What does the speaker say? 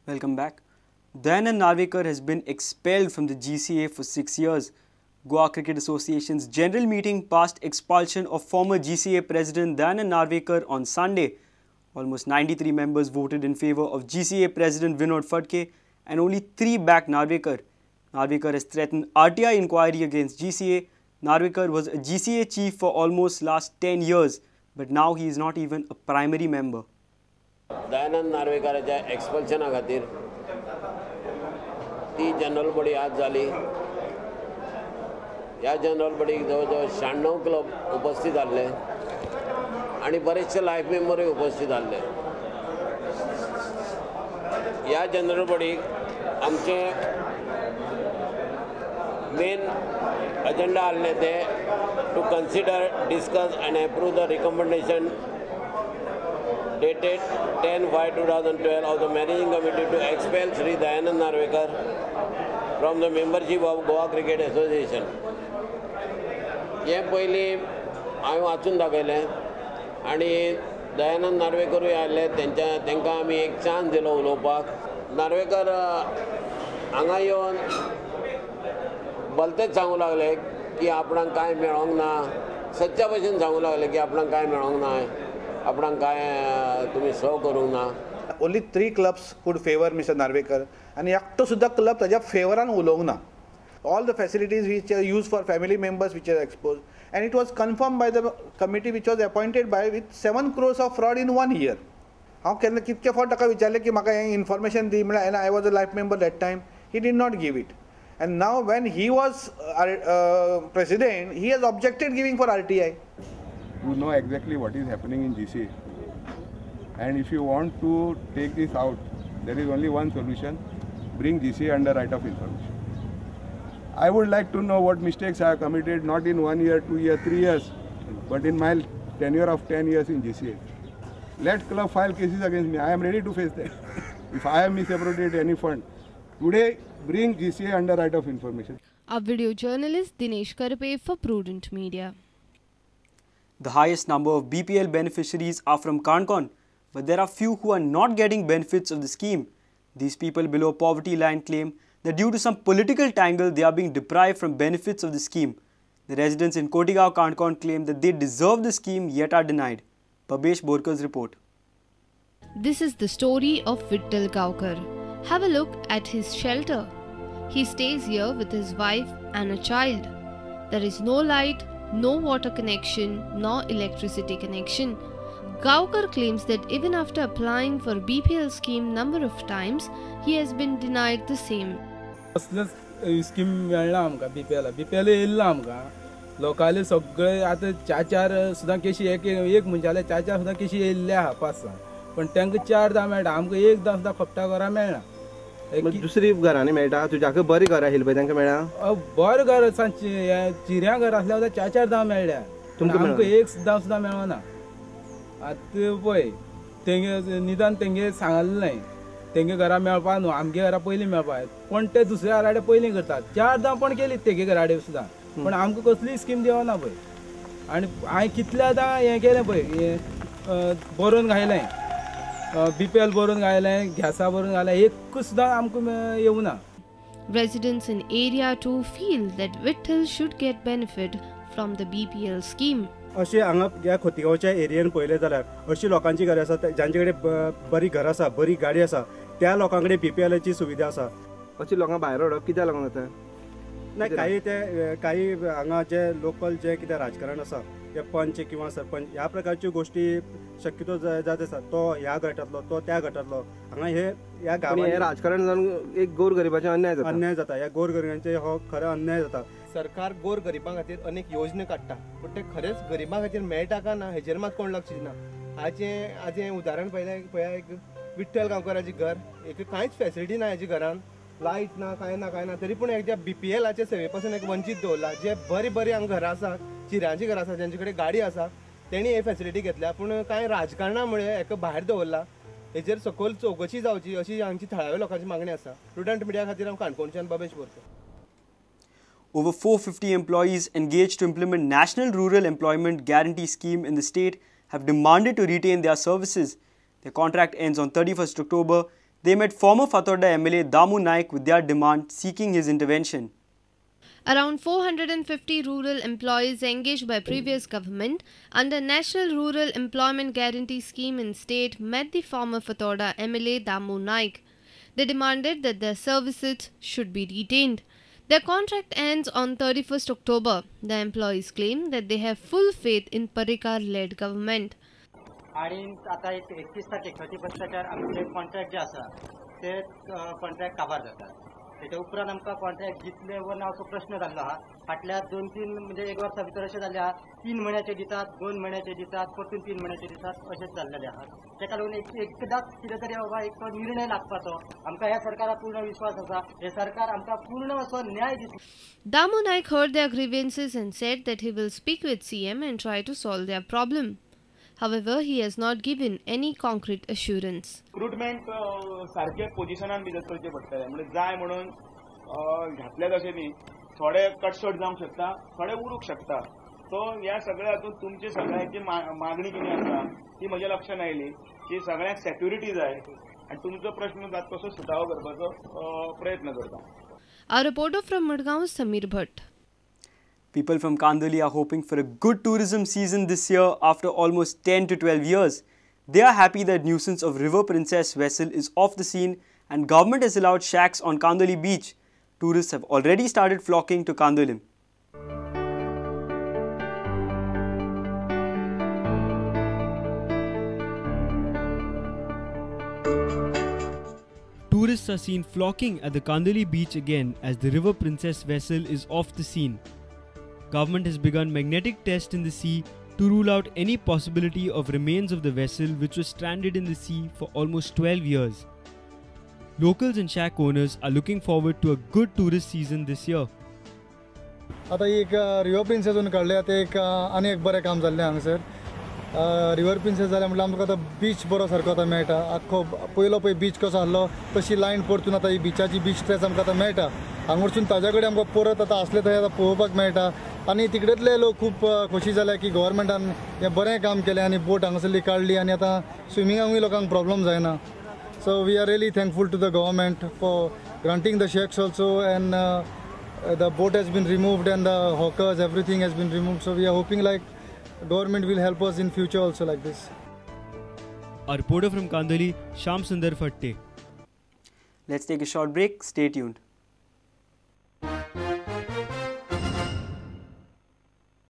Welcome back. Dayanand Narvekar has been expelled from the GCA for 6 years. Goa Cricket Association's general meeting passed expulsion of former GCA president Dayanand Narvekar on Sunday. Almost 93 members voted in favour of GCA president Vinod Phadke and only 3 backed Narvekar. Narvekar has threatened RTI inquiry against GCA. Narvekar was a GCA chief for almost last 10 years, but now he is not even a primary member. Dayanand नार्वेकराच्या एक्सपल्शना खातीर ती general body आज जाली. ह्या general बॉडीक जवळ जवळ 96 club उपस्थित आसले आणि बरेचशे लायफ मेंबरूय उपस्थित आसले. ह्या जनरल बॉडीक आमचे मेन अजेंडा आसले ते to consider, discuss and approve the recommendation dated 10/5/2012 of the Managing Committee to expel Sri Dayanand Narvekar from the membership of Goa Cricket Association. हे पयलीं हांवें वाचून दाखयलें आनी दयानंद नार्वेकरूय आयले. तांकां आमी एक चान्स दिलो उलोवपाक. नार्वेकर हांगा येवन भलतेच सांगूंक लागले की आपणाक कांय मेळोंक ना. सच्च्या भशेन सांगूंक लागले की आपणाक कांय मेळोंक ना, आपणाक काय तुम्ही सव करूंक ना. Only 3 clubs could favor Mr. Narvekar and एकटो सुद्धा क्लब ताच्या फेवरान उलोवंक ना. All the facilities which are used for family members which are exposed, and it was confirmed by the committee which was appointed by with 7 crores of fraud in 1 year. हांव केन्ना कितके फावट ताका विचारलें की म्हाका हें इन्फॉर्मेशन दी म्हळ्यार, and I was a life member that time. He did not give it. And now when he was president, he has objected giving for RTI. You know exactly what is happening in GCA, and if you want to take this out, there is only one solution: bring GCA under right of information. I would like to know what mistakes I have committed, not in 1 year, 2 years, 3 years, but in my tenure of 10 years in GCA. Let club file cases against me. I am ready to face that. If I have misappropriated any fund, today bring GCA under right of information. A video journalist Dinesh Karpe for Prudent Media. The highest number of BPL beneficiaries are from Kankon, but there are few who are not getting benefits of the scheme. These people below poverty line claim that due to some political tangle, they are being deprived from benefits of the scheme. The residents in Kotigao, Kankon claim that they deserve the scheme yet are denied. Pabesh Borkar's report. This is the story of Vittal Gaukar. Have a look at his shelter. He stays here with his wife and a child. There is no light, no water connection, nor electricity connection. Gaukar claims that even after applying for BPL scheme number of times, he has been denied the same. Scheme मेळना आमकां BPL येयल्लो आमकां. लोकांले सगळे आतां 4 सुद्दां केशी एक मनशाले 4 सुद्दां केशी येयल्ले आहा 5-6, पण तांकां 4 मेळटा, आमकां एकदां सुद्दां खपटा घरां मेळना. दुसरी घरांनी मेळटा, तुज्याक बरी घरां आशिल्ली पळय तांकां मेळ्ळा. बरें घर चिऱ्या घर आसल्या 4 मेळ्ळ्या, आमकां एक सुद्दां मेळना. आतां पळय तेंगे निदान तेंगे सांगलें तेंगे घरां मेळपा न्हू, आमगे घरां पयलीं मेळपा, पण ते दुसऱ्या घराडे पयलीं करतात. 4 पण केली तेगे घराडे सुद्दां, पण आमकां कसलीय स्कीम दिवना पळय. आनी हांवें कितले आतां हें केलें पळय, बरोवन घायलें, BPL बरोवन घायलें, गॅसा बरोवन घायलें, एक सुद्दां आमकां येवना. Residents in area 2 feel that Vittal should get benefit from the BPL scheme. अशें हांगा ह्या खोतीगांवच्या एरियेन पळयलें जाल्यार अशीं लोकांची घरां आसा जांचे कडेन बरी घर आसा, बरी गाडी आसा, त्या लोकां कडेन BPLची सुविधा आसा. अशी लोकांक भायर हाडप कित्याक लागून जाता? नाही, काही हांगा जे लोकल जे कितें राजकारण आसा, ते पंच किंवा सरपंच ह्या प्रकारच्यो गोष्टी शक्यतो जात आसा. तो ह्या गटांतलो, तो त्या गटांतलो. हांगा ह्या गांवांत राजकारण जावन एक गोरगरिबाचे अन्याय जाता. ह्या गोरगरिबांचे हो खरो अन्याय जाता. सरकार गोर गरिबां खातीर अनेक योजना काडटा, पूण ते खरेंच गरिबां खातीर मेळटा काय ना हेचेर मात कोण लक्ष दिना. आज उदाहरण पळया, एक विठ्ठल गांवकाराचें घर, एक कांयच फॅसिलिटी ना हेच्या घरान, लायट ना, काय ना, तरी पूण एकच्या BPLच्या सेवे पासून एक वंचीत दवरला. जे बरी हांगा घरां आसा, चिऱ्यांची घरां आसा, जांचे कडेन गाडी आसा, तेणी हे फॅसिलिटी घेतल्या, पूण कांय राजकारणामुळे हेका भायर दवरला. हेचेर सखोल चौकशी जावची अशी हांगची थळाव्या लोकांची मागणी आसा. प्रुडंट मिडिया खातीर हांव काणकोणच्यान बाबेश Borkar. Over 450 employees engaged to implement National Rural Employment Guarantee Scheme in the state have demanded to retain their services. Their contract ends on 31st October. They met former Fatorda MLA Damu Naik with their demand seeking his intervention. Around 450 rural employees engaged by previous government under National Rural Employment Guarantee Scheme in state met the former Fatorda MLA Damu Naik. They demanded that their services should be retained. Their contract ends on 31st October. The employees claim that they have full faith in Parrikar-led government. आणि आता एक 31 तारखेक 31 आमचे contract जे आसा ते contract काबार जातात. त्याच्या उपरांत आमकां कॉन्ट्रॅक्ट जितले वर ना असो प्रश्न जाल्लो आहा. फाटल्या 2-3 म्हणजे 1 वर्सा भितर अशें जाल्लें आहा 3 म्हयन्याचे दितात 2 म्हयन्याचे दितात परतून 3 म्हयन्याचे दितात अशेंच जाल्लेले आहा. तेका लागून एकदाच कितें तरी बाबा एक निर्णय लागपाचो. आमकां ह्या सरकारार पूर्ण विश्वास आसा. हे सरकार आमकां पूर्ण असो न्याय दिता. Damu Naik heard their grievances and said that he will speak with CM and try to solve their problem. However, he has not given any concrete assurance. Recruitment सारखे पोजिशनान भितर करचे पडटले म्हणजे जाय म्हणून घातले तशें न्ही थोडे कटसट जावंक शकता थोडे उरूंक शकता. सो ह्या सगळ्या हातूंत तुमची सगळ्यांची मागणी कितें आसा ती म्हज्या लक्षांत आयली की सगळ्यांक सेक्युरिटी जाय आनी तुमचो प्रश्न तसो सुटावो करपाचो प्रयत्न करता. Our reporter from Madgaon, Samir Bhatt. People from Kandoli are hoping for a good tourism season this year after almost 10 to 12 years. They are happy that nuisance of River Princess vessel is off the scene and government has allowed shacks on Kandoli beach. Tourists have already started flocking to Kandolim. Tourists are seen flocking at the Kandoli beach again as the River Princess vessel is off the scene. Government has begun magnetic tests in the sea to rule out any possibility of remains of the vessel which was stranded in the sea for almost 12 years. Locals and shack owners are looking forward to a good tourist season this year. आता एक river प्रिन्सेसून काढले आता एक आनी एक बरें काम जाल्लें हांगासर. रिवर प्रिन्सेस जालें म्हटल्यार आमकां आतां बीच बरो सारको आतां मेळटा. आख्खो पयलो पळय बीच कसो आसलो तशी लायन परतून आतां ही बिचाची बीच स्ट्रेस आमकां आतां मेळटा. हांगासरून ताज्या कडेन आमकां परत आतां आसले थंय आतां पळोवपाक मेळटा. आनी तिकडेतले लोक खूब खोशी जाल्या की गव्हर्मेंटान हें बरें काम केलें आनी बोट हांगासरली काडली आनी आतां स्विमिंगाकूय लोकांक प्रॉब्लम जायना. So we are really thankful to the government for granting the shacks also and the boat has been removed and the hawkers everything has been removed. So we are hoping like government will help us in future also like this. A reporter from Kandoli, Shyam Sundar Fatte. Let's take a short break. Stay tuned.